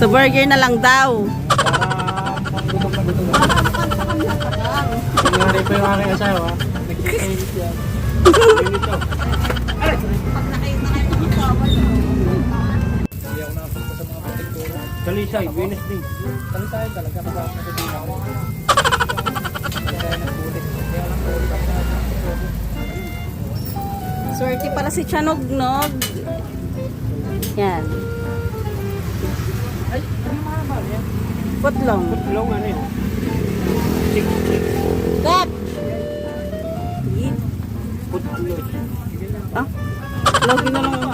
So burger na lang daw. Nangyari pa yung aking asawa. Nagkikailit yan. Hindi ako nakapunta sa mga protektura. Talisay, Wednesday. Talisay talaga kasama ko din ako. Kaya nagpulit. Kaya lang pulit ako sa Swerte pala si Chanog-nog. Yan. ay, ano yung mga mahal yan? Putlong. Putlong ano yun? Chick. Kat! Putlong. Ah? Lagi na lang.